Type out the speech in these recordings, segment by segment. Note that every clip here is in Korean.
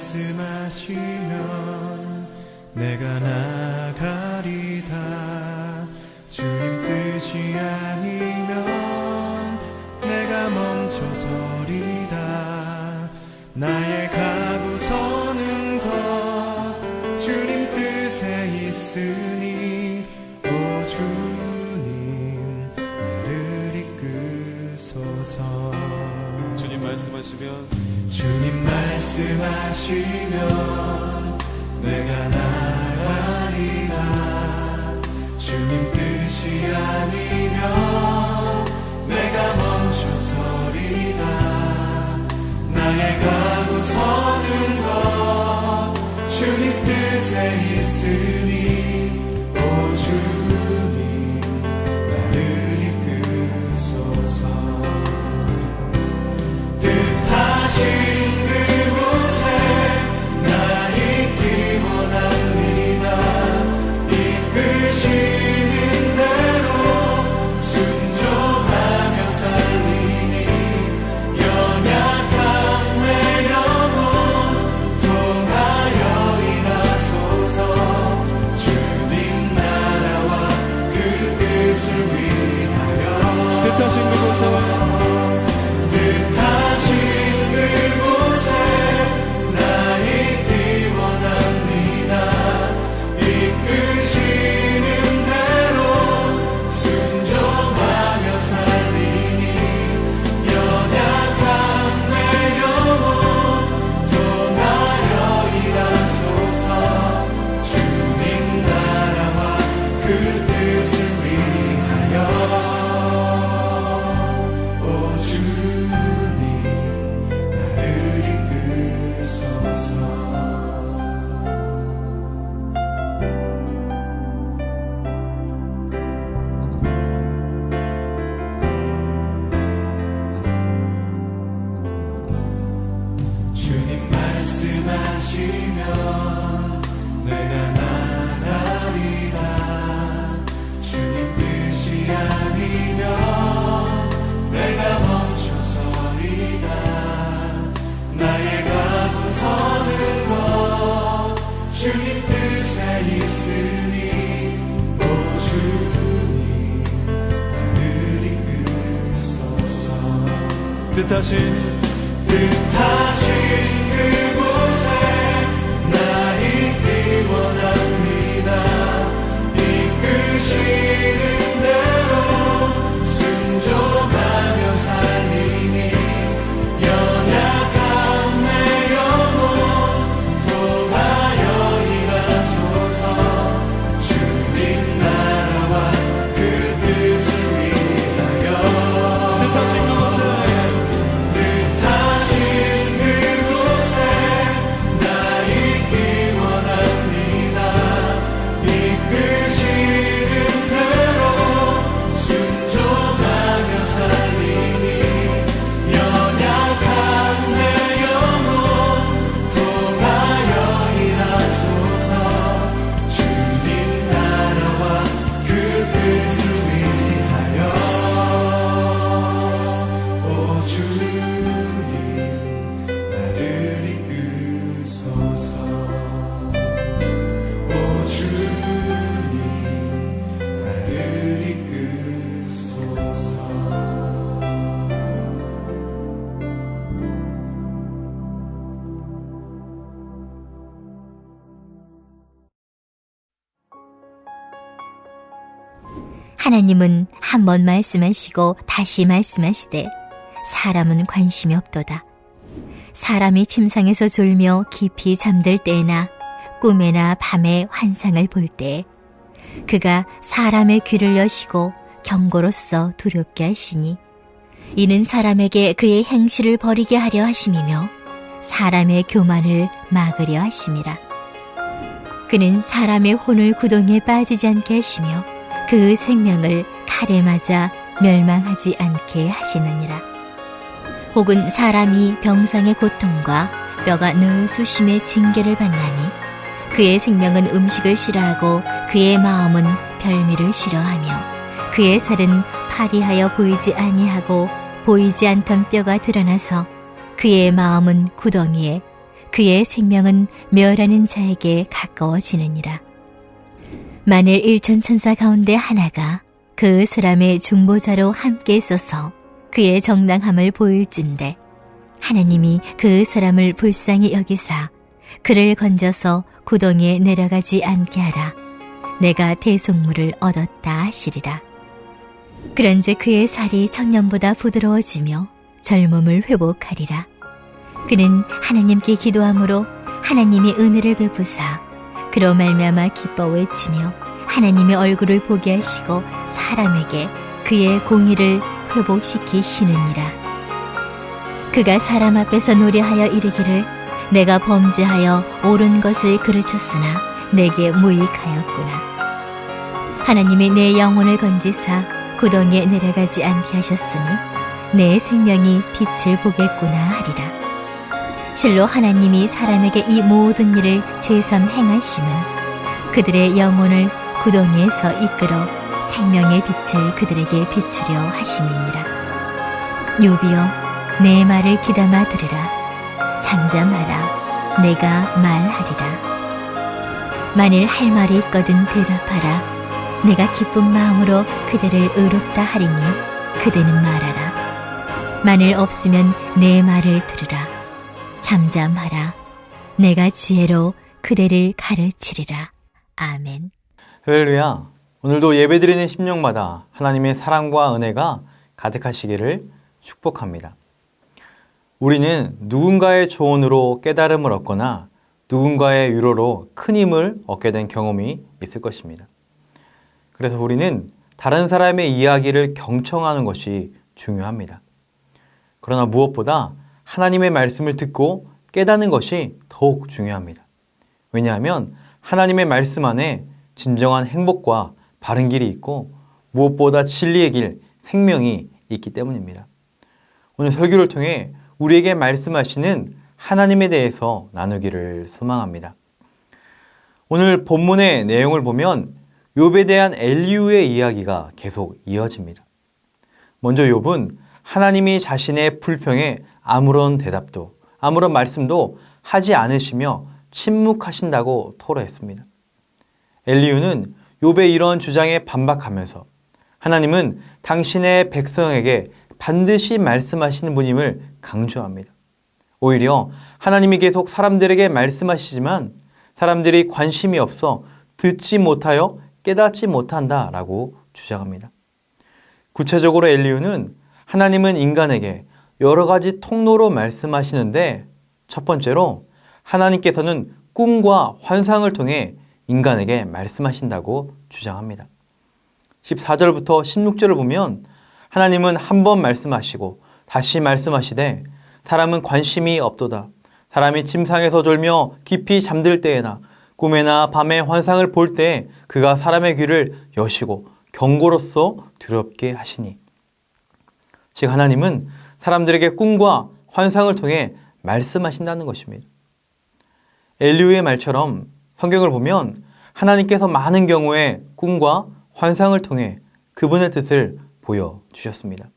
말씀하시면 내가 나가리다. 주님 뜻이 아니면 내가 멈춰서리다. 나의 가고 서는 것 주님 뜻에 있으니 오 주님 나를 이끄소서. 주님 말씀하시면 내가 나가리다. 주님 뜻이 아니면 내가 멈춰서리다. 나의 가고 서는 것 주님 뜻에 있으니 오 주님 나를 이끄소서. 뜻하신 그곳에 나 있기 원합니다. 이끄시는 대로 순종하며 살리니 연약한 내 영혼 통하여 일하소서. 주님 나라와 그 뜻을 위하여 뜻하신 그곳에 나 있기 원합니다. 이끄시는 대로 순종하며 살리니 연약한 내 영혼 통하여 일하소서. 주님 나라와 그 뜻을 위하여 오 주님 나를 이끄소서. 주님 말씀하시면 내가 나가리다. 주님 뜻이 아니면 내가 멈춰서리다. 나의 가고 서는 것 주님 뜻에 있으니 오 주님 나를 이끄소서. 뜻하신 그곳에 나 있기 원합니다. 이끄시는 대로 순종하며 살리니 연약한 내 영혼 통하여 일하소서. 주님 나라와 그 뜻을 위하여 뜻하신 그곳에 나 있기 원합니다. 이끄시는 대로 순종하며 살리니 연약한 내 영혼 통하여 일하소서. 주님 나라와 그 뜻을 위하여 오 주님 나를 이끄소서. 오 주님 나를 이끄소서. 하나님은 한 번 말씀하시고 다시 말씀하시되 사람은 관심이 없도다. 사람이 침상에서 졸며 깊이 잠들 때나 꿈에나 밤에 환상을 볼 때 그가 사람의 귀를 여시고 경고로써 두렵게 하시니 이는 사람에게 그의 행실을 버리게 하려 하심이며 사람의 교만을 막으려 하심이라. 그는 사람의 혼을 구덩이에 빠지지 않게 하시며 그 생명을 칼에 맞아 멸망하지 않게 하시느니라. 혹은 사람이 병상의 고통과 뼈가 느수심의 징계를 받나니 그의 생명은 음식을 싫어하고 그의 마음은 별미를 싫어하며 그의 살은 파리하여 보이지 아니하고 보이지 않던 뼈가 드러나서 그의 마음은 구덩이에 그의 생명은 멸하는 자에게 가까워지느니라. 만일 일천천사 가운데 하나가 그 사람의 중보자로 함께 있어서 그의 정당함을 보일진대 하나님이 그 사람을 불쌍히 여기사 그를 건져서 구덩이에 내려가지 않게 하라. 내가 대속물을 얻었다 하시리라. 그런즉 그의 살이 청년보다 부드러워지며 젊음을 회복하리라. 그는 하나님께 기도함으로 하나님이 은혜를 베푸사 그로 말미암아 기뻐 외치며 하나님의 얼굴을 보게 하시고 사람에게 그의 공의를 회복시키시느니라. 그가 사람 앞에서 노래하여 이르기를 내가 범죄하여 옳은 것을 그르쳤으나 내게 무익하였구나. 하나님이 내 영혼을 건지사 구덩이에 내려가지 않게 하셨으니 내 생명이 빛을 보겠구나 하리라. 실로 하나님이 사람에게 이 모든 일을 제삼 행하심은 그들의 영혼을 구덩이에서 이끌어 생명의 빛을 그들에게 비추려 하심이니라. 요비여 내 말을 귀담아 들으라. 잠잠하라. 내가 말하리라. 만일 할 말이 있거든 대답하라. 내가 기쁜 마음으로 그대를 의롭다 하리니 그대는 말하라. 만일 없으면 내 말을 들으라. 잠잠하라. 내가 지혜로 그대를 가르치리라. 아멘. 할렐루야. 오늘도 예배드리는 심령마다 하나님의 사랑과 은혜가 가득하시기를 축복합니다. 우리는 누군가의 조언으로 깨달음을 얻거나 누군가의 위로로 큰 힘을 얻게 된 경험이 있을 것입니다. 그래서 우리는 다른 사람의 이야기를 경청하는 것이 중요합니다. 그러나 무엇보다 하나님의 말씀을 듣고 깨닫는 것이 더욱 중요합니다. 왜냐하면 하나님의 말씀 안에 진정한 행복과 바른 길이 있고 무엇보다 진리의 길, 생명이 있기 때문입니다. 오늘 설교를 통해 우리에게 말씀하시는 하나님에 대해서 나누기를 소망합니다. 오늘 본문의 내용을 보면 욥에 대한 엘리후의 이야기가 계속 이어집니다. 먼저 욥은 하나님이 자신의 불평에 아무런 대답도 아무런 말씀도 하지 않으시며 침묵하신다고 토로했습니다. 엘리후는 욥의 이런 주장에 반박하면서 하나님은 당신의 백성에게 반드시 말씀하시는 분임을 강조합니다. 오히려 하나님이 계속 사람들에게 말씀하시지만 사람들이 관심이 없어 듣지 못하여 깨닫지 못한다라고 주장합니다. 구체적으로 엘리후는 하나님은 인간에게 여러 가지 통로로 말씀하시는데 첫 번째로 하나님께서는 꿈과 환상을 통해 인간에게 말씀하신다고 주장합니다. 14절부터 16절을 보면 하나님은 한 번 말씀하시고 다시 말씀하시되 사람은 관심이 없도다. 사람이 침상에서 졸며 깊이 잠들 때에나 꿈에나 밤에 환상을 볼 때에 그가 사람의 귀를 여시고 경고로써 두렵게 하시니. 즉 하나님은 사람들에게 꿈과 환상을 통해 말씀하신다는 것입니다. 엘리후의 말처럼 성경을 보면 하나님께서 많은 경우에 꿈과 환상을 통해 그분의 뜻을 보여주셨습니다.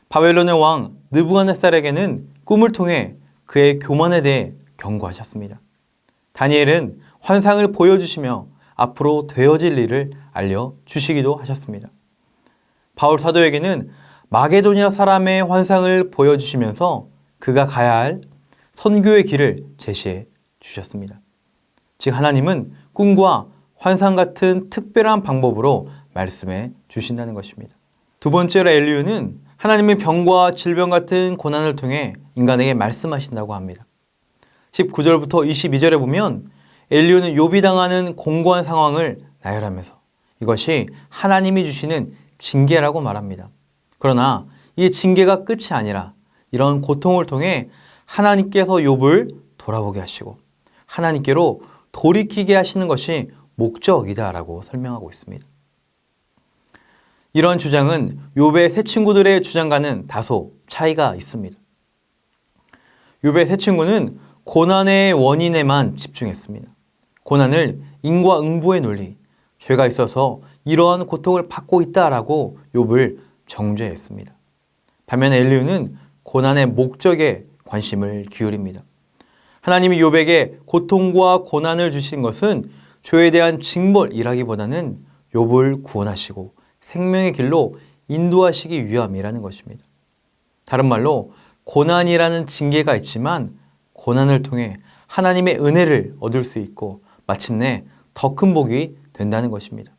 바벨론의 왕 느부갓네살에게는 꿈을 통해 그의 교만에 대해 경고하셨습니다. 다니엘은 환상을 보여주시며 앞으로 되어질 일을 알려주시기도 하셨습니다. 바울 사도에게는 마게도니아 사람의 환상을 보여주시면서 그가 가야 할 선교의 길을 제시해 주셨습니다. 즉 하나님은 꿈과 환상 같은 특별한 방법으로 말씀해 주신다는 것입니다. 두 번째로 엘리후는 하나님의 병과 질병 같은 고난을 통해 인간에게 말씀하신다고 합니다. 19절부터 22절에 보면 엘리후는 욥이 당하는 공고한 상황을 나열하면서 이것이 하나님이 주시는 징계라고 말합니다. 그러나 이 징계가 끝이 아니라 이런 고통을 통해 하나님께서 욥을 돌아보게 하시고 하나님께로 돌이키게 하시는 것이 목적이다라고 설명하고 있습니다. 이런 주장은 욥의 세 친구들의 주장과는 다소 차이가 있습니다. 욥의 세 친구는 고난의 원인에만 집중했습니다. 고난을 인과응보의 논리, 죄가 있어서 이러한 고통을 받고 있다라고 욥을 정죄했습니다. 반면에 엘리후는 고난의 목적에 관심을 기울입니다. 하나님이 욥에게 고통과 고난을 주신 것은 죄에 대한 징벌이라기보다는 욥을 구원하시고 생명의 길로 인도하시기 위함이라는 것입니다. 다른 말로 고난이라는 징계가 있지만 고난을 통해 하나님의 은혜를 얻을 수 있고 마침내 더 큰 복이 된다는 것입니다.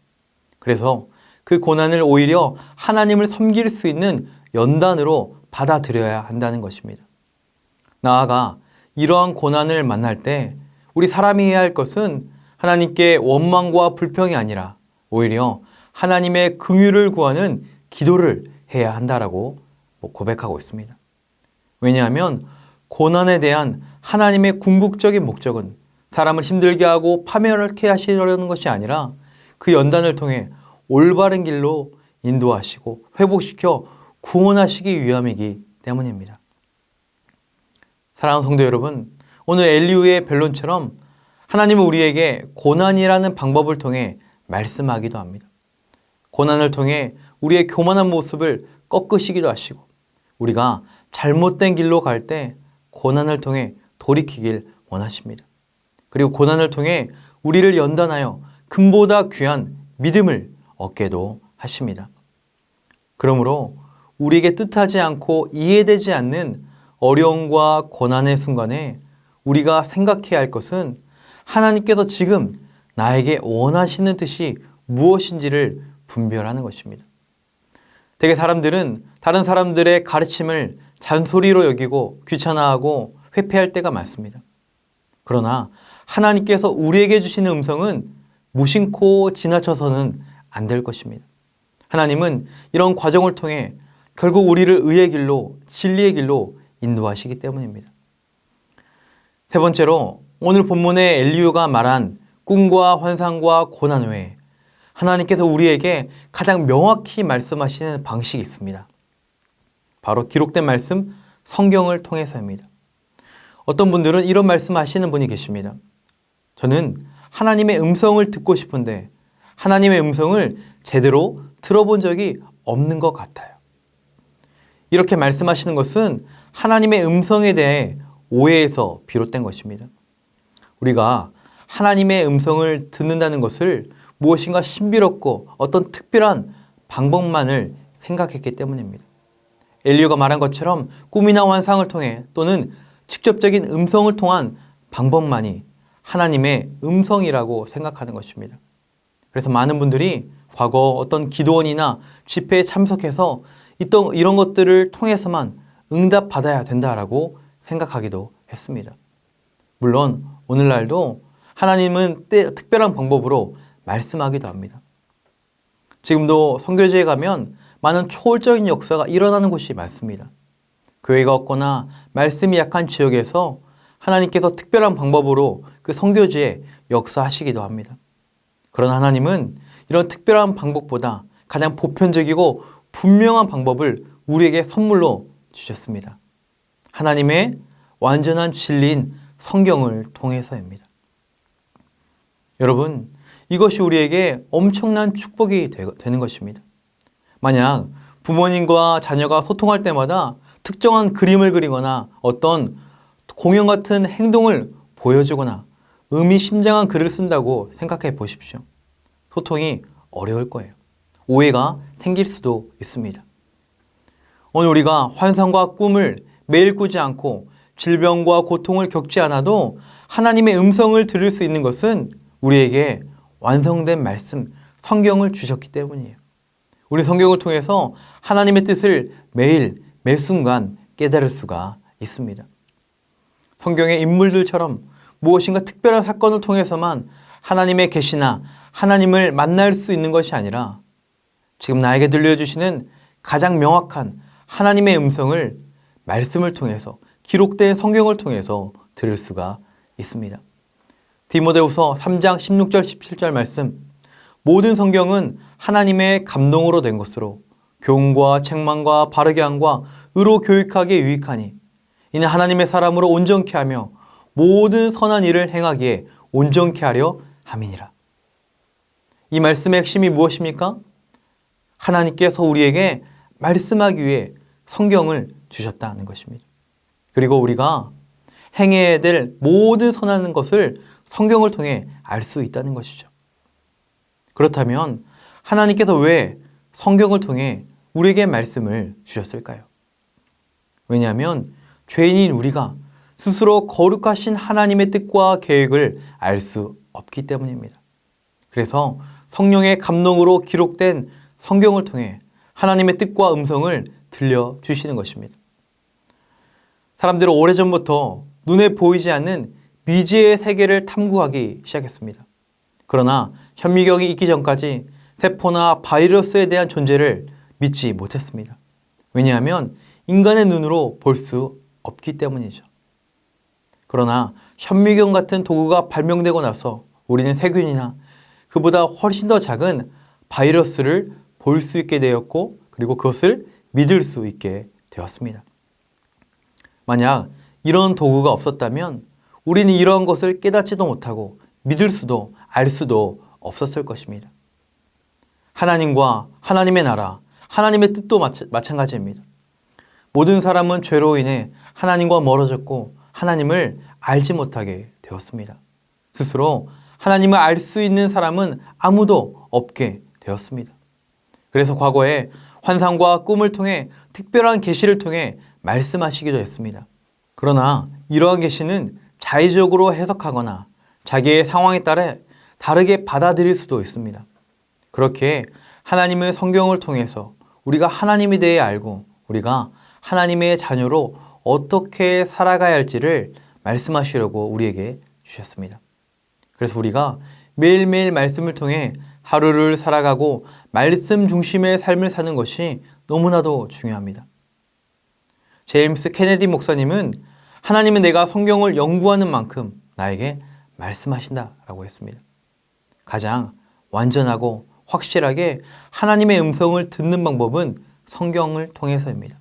그래서 그 고난을 오히려 하나님을 섬길 수 있는 연단으로 받아들여야 한다는 것입니다. 나아가 이러한 고난을 만날 때 우리 사람이 해야 할 것은 하나님께 원망과 불평이 아니라 오히려 하나님의 긍휼을 구하는 기도를 해야 한다라고 고백하고 있습니다. 왜냐하면 고난에 대한 하나님의 궁극적인 목적은 사람을 힘들게 하고 파멸하게 하시려는 것이 아니라 그 연단을 통해 올바른 길로 인도하시고 회복시켜 구원하시기 위함이기 때문입니다. 사랑하는 성도 여러분, 오늘 엘리후의 변론처럼 하나님은 우리에게 고난이라는 방법을 통해 말씀하기도 합니다. 고난을 통해 우리의 교만한 모습을 꺾으시기도 하시고 우리가 잘못된 길로 갈 때 고난을 통해 돌이키길 원하십니다. 그리고 고난을 통해 우리를 연단하여 금보다 귀한 믿음을 얻게도 하십니다. 그러므로 우리에게 뜻하지 않고 이해되지 않는 어려움과 고난의 순간에 우리가 생각해야 할 것은 하나님께서 지금 나에게 원하시는 뜻이 무엇인지를 분별하는 것입니다. 대개 사람들은 다른 사람들의 가르침을 잔소리로 여기고 귀찮아하고 회피할 때가 많습니다. 그러나 하나님께서 우리에게 주시는 음성은 무심코 지나쳐서는 안 될 것입니다. 하나님은 이런 과정을 통해 결국 우리를 의의 길로, 진리의 길로 인도하시기 때문입니다. 세 번째로 오늘 본문의 엘리후가 말한 꿈과 환상과 고난 외에 하나님께서 우리에게 가장 명확히 말씀하시는 방식이 있습니다. 바로 기록된 말씀, 성경을 통해서입니다. 어떤 분들은 이런 말씀하시는 분이 계십니다. 저는 하나님의 음성을 듣고 싶은데 하나님의 음성을 제대로 들어본 적이 없는 것 같아요. 이렇게 말씀하시는 것은 하나님의 음성에 대해 오해에서 비롯된 것입니다. 우리가 하나님의 음성을 듣는다는 것을 무엇인가 신비롭고 어떤 특별한 방법만을 생각했기 때문입니다. 엘리후가 말한 것처럼 꿈이나 환상을 통해 또는 직접적인 음성을 통한 방법만이 하나님의 음성이라고 생각하는 것입니다. 그래서 많은 분들이 과거 어떤 기도원이나 집회에 참석해서 이런 것들을 통해서만 응답받아야 된다라고 생각하기도 했습니다. 물론 오늘날도 하나님은 특별한 방법으로 말씀하기도 합니다. 지금도 선교지에 가면 많은 초월적인 역사가 일어나는 곳이 많습니다. 교회가 없거나 말씀이 약한 지역에서 하나님께서 특별한 방법으로 그 선교지에 역사하시기도 합니다. 그러나 하나님은 이런 특별한 방법보다 가장 보편적이고 분명한 방법을 우리에게 선물로 주셨습니다. 하나님의 완전한 진리인 성경을 통해서입니다. 여러분, 이것이 우리에게 엄청난 축복이 되는 것입니다. 만약 부모님과 자녀가 소통할 때마다 특정한 그림을 그리거나 어떤 공연 같은 행동을 보여주거나 의미심장한 글을 쓴다고 생각해 보십시오. 소통이 어려울 거예요. 오해가 생길 수도 있습니다. 오늘 우리가 환상과 꿈을 매일 꾸지 않고 질병과 고통을 겪지 않아도 하나님의 음성을 들을 수 있는 것은 우리에게 완성된 말씀, 성경을 주셨기 때문이에요. 우리 성경을 통해서 하나님의 뜻을 매일, 매 순간 깨달을 수가 있습니다. 성경의 인물들처럼 무엇인가 특별한 사건을 통해서만 하나님의 계시나 하나님을 만날 수 있는 것이 아니라 지금 나에게 들려주시는 가장 명확한 하나님의 음성을 말씀을 통해서 기록된 성경을 통해서 들을 수가 있습니다. 디모데후서 3장 16절 17절 말씀, 모든 성경은 하나님의 감동으로 된 것으로 교훈과 책망과 바르게 함과 의로 교육하기에 유익하니 이는 하나님의 사람으로 온전케 하며 모든 선한 일을 행하기에 온전케 하려 함이니라. 이 말씀의 핵심이 무엇입니까? 하나님께서 우리에게 말씀하기 위해 성경을 주셨다는 것입니다. 그리고 우리가 행해야 될 모든 선한 것을 성경을 통해 알 수 있다는 것이죠. 그렇다면 하나님께서 왜 성경을 통해 우리에게 말씀을 주셨을까요? 왜냐하면 죄인인 우리가 스스로 거룩하신 하나님의 뜻과 계획을 알 수 없기 때문입니다. 그래서 성령의 감동으로 기록된 성경을 통해 하나님의 뜻과 음성을 들려주시는 것입니다. 사람들은 오래전부터 눈에 보이지 않는 미지의 세계를 탐구하기 시작했습니다. 그러나 현미경이 있기 전까지 세포나 바이러스에 대한 존재를 믿지 못했습니다. 왜냐하면 인간의 눈으로 볼 수 없기 때문이죠. 그러나 현미경 같은 도구가 발명되고 나서 우리는 세균이나 그보다 훨씬 더 작은 바이러스를 볼 수 있게 되었고, 그리고 그것을 믿을 수 있게 되었습니다. 만약 이런 도구가 없었다면 우리는 이러한 것을 깨닫지도 못하고 믿을 수도 알 수도 없었을 것입니다. 하나님과 하나님의 나라, 하나님의 뜻도 마찬가지입니다. 모든 사람은 죄로 인해 하나님과 멀어졌고 하나님을 알지 못하게 되었습니다. 스스로 하나님을 알 수 있는 사람은 아무도 없게 되었습니다. 그래서 과거에 환상과 꿈을 통해 특별한 계시를 통해 말씀하시기도 했습니다. 그러나 이러한 계시는 자의적으로 해석하거나 자기의 상황에 따라 다르게 받아들일 수도 있습니다. 그렇게 하나님의 성경을 통해서 우리가 하나님에 대해 알고 우리가 하나님의 자녀로 어떻게 살아가야 할지를 말씀하시려고 우리에게 주셨습니다. 그래서 우리가 매일매일 말씀을 통해 하루를 살아가고 말씀 중심의 삶을 사는 것이 너무나도 중요합니다. 제임스 케네디 목사님은 하나님은 내가 성경을 연구하는 만큼 나에게 말씀하신다라고 했습니다. 가장 완전하고 확실하게 하나님의 음성을 듣는 방법은 성경을 통해서입니다.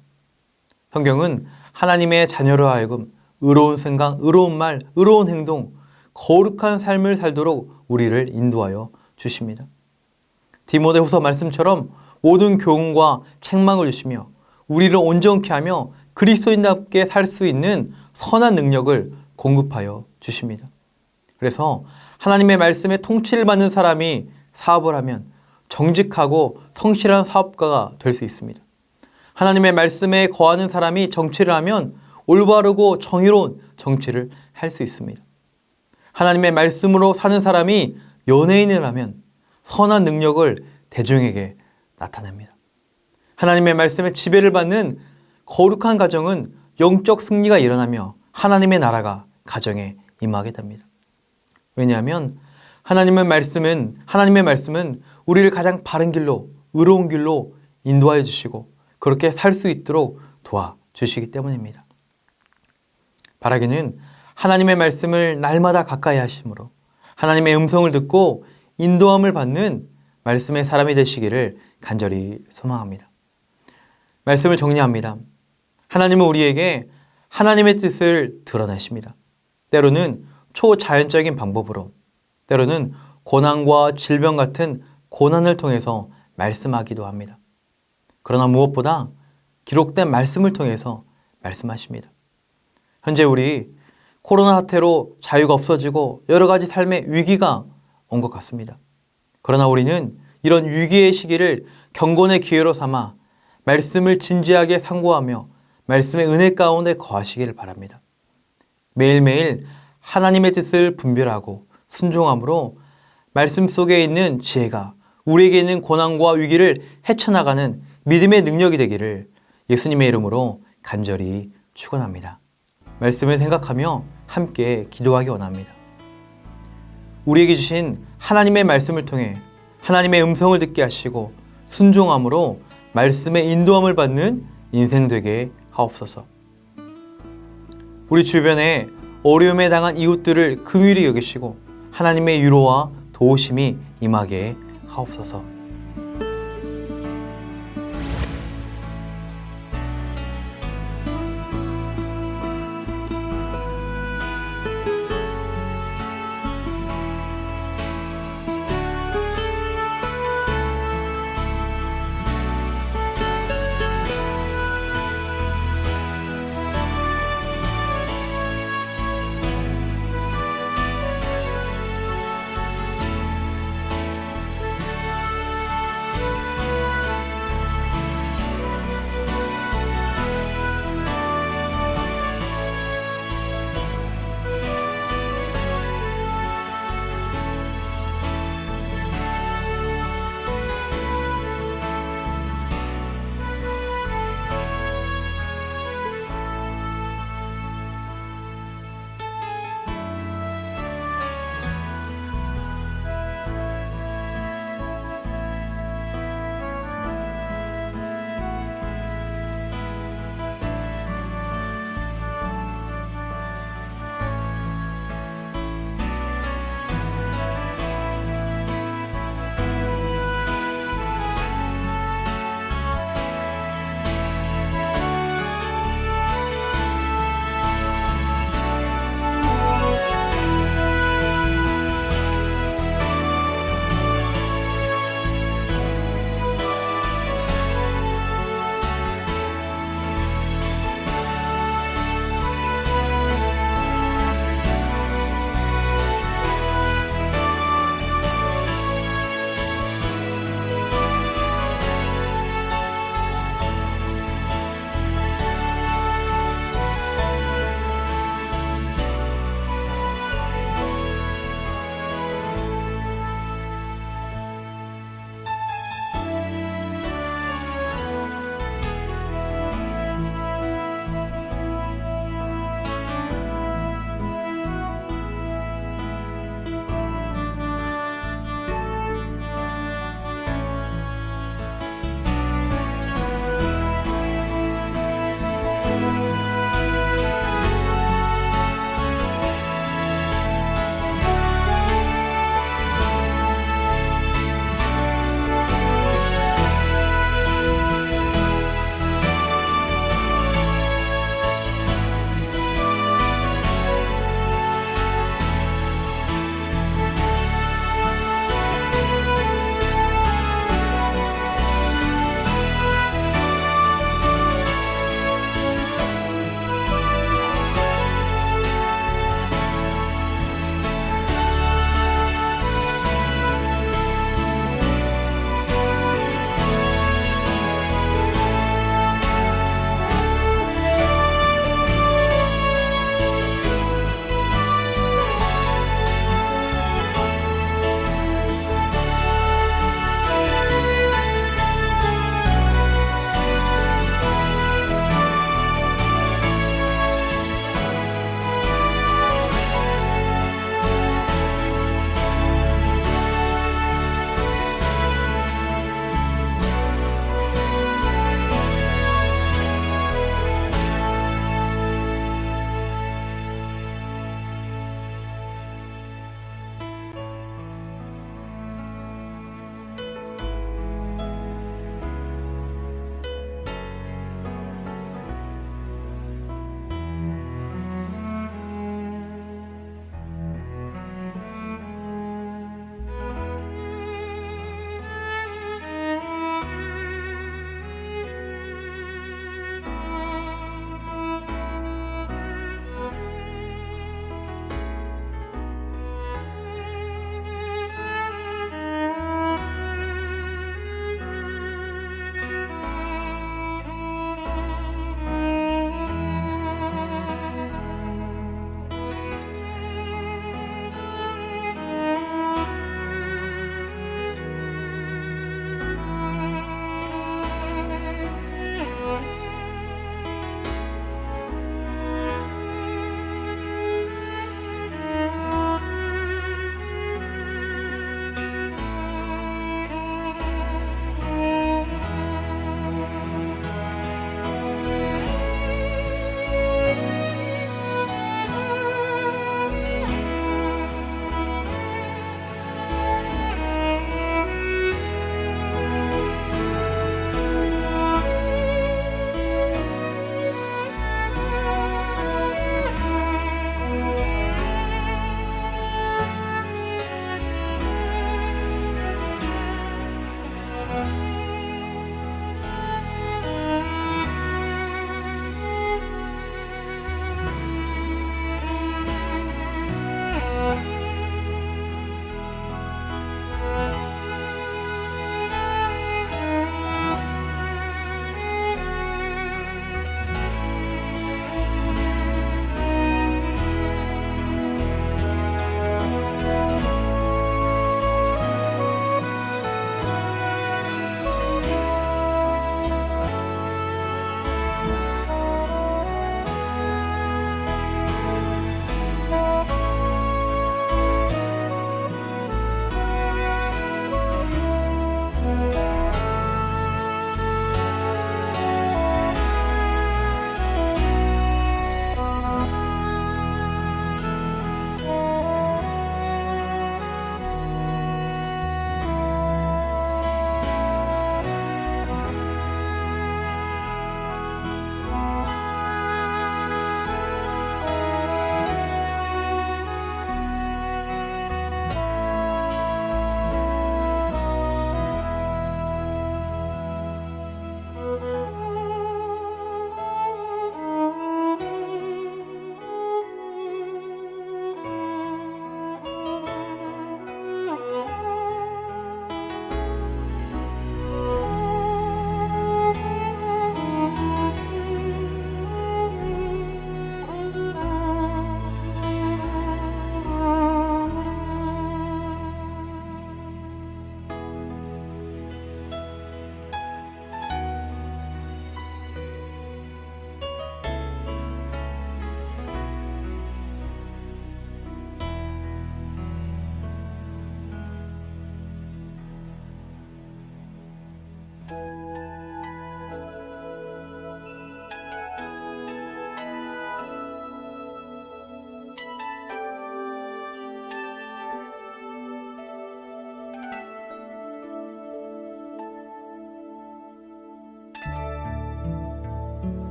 성경은 하나님의 자녀로 하여금 의로운 생각, 의로운 말, 의로운 행동, 거룩한 삶을 살도록 우리를 인도하여 주십니다. 디모데후서 말씀처럼 모든 교훈과 책망을 주시며 우리를 온전케 하며 그리스도인답게 살 수 있는 선한 능력을 공급하여 주십니다. 그래서 하나님의 말씀에 통치를 받는 사람이 사업을 하면 정직하고 성실한 사업가가 될 수 있습니다. 하나님의 말씀에 거하는 사람이 정치를 하면 올바르고 정의로운 정치를 할 수 있습니다. 하나님의 말씀으로 사는 사람이 연예인을 하면 선한 능력을 대중에게 나타냅니다. 하나님의 말씀에 지배를 받는 거룩한 가정은 영적 승리가 일어나며 하나님의 나라가 가정에 임하게 됩니다. 왜냐하면 하나님의 말씀은 우리를 가장 바른 길로, 의로운 길로 인도하여 주시고 그렇게 살 수 있도록 도와주시기 때문입니다. 바라기는 하나님의 말씀을 날마다 가까이 하심으로 하나님의 음성을 듣고 인도함을 받는 말씀의 사람이 되시기를 간절히 소망합니다. 말씀을 정리합니다. 하나님은 우리에게 하나님의 뜻을 드러내십니다. 때로는 초자연적인 방법으로, 때로는 고난과 질병 같은 고난을 통해서 말씀하기도 합니다. 그러나 무엇보다 기록된 말씀을 통해서 말씀하십니다. 현재 우리 코로나 사태로 자유가 없어지고 여러 가지 삶의 위기가 온 것 같습니다. 그러나 우리는 이런 위기의 시기를 경건의 기회로 삼아 말씀을 진지하게 상고하며 말씀의 은혜 가운데 거하시기를 바랍니다. 매일매일 하나님의 뜻을 분별하고 순종함으로 말씀 속에 있는 지혜가 우리에게 있는 고난과 위기를 헤쳐나가는 믿음의 능력이 되기를 예수님의 이름으로 간절히 축원합니다. 말씀을 생각하며 함께 기도하기 원합니다. 우리에게 주신 하나님의 말씀을 통해 하나님의 음성을 듣게 하시고 순종함으로 말씀의 인도함을 받는 인생 되게 하옵소서. 우리 주변에 어려움에 당한 이웃들을 긍휼히 여기시고 하나님의 위로와 도우심이 임하게 하옵소서.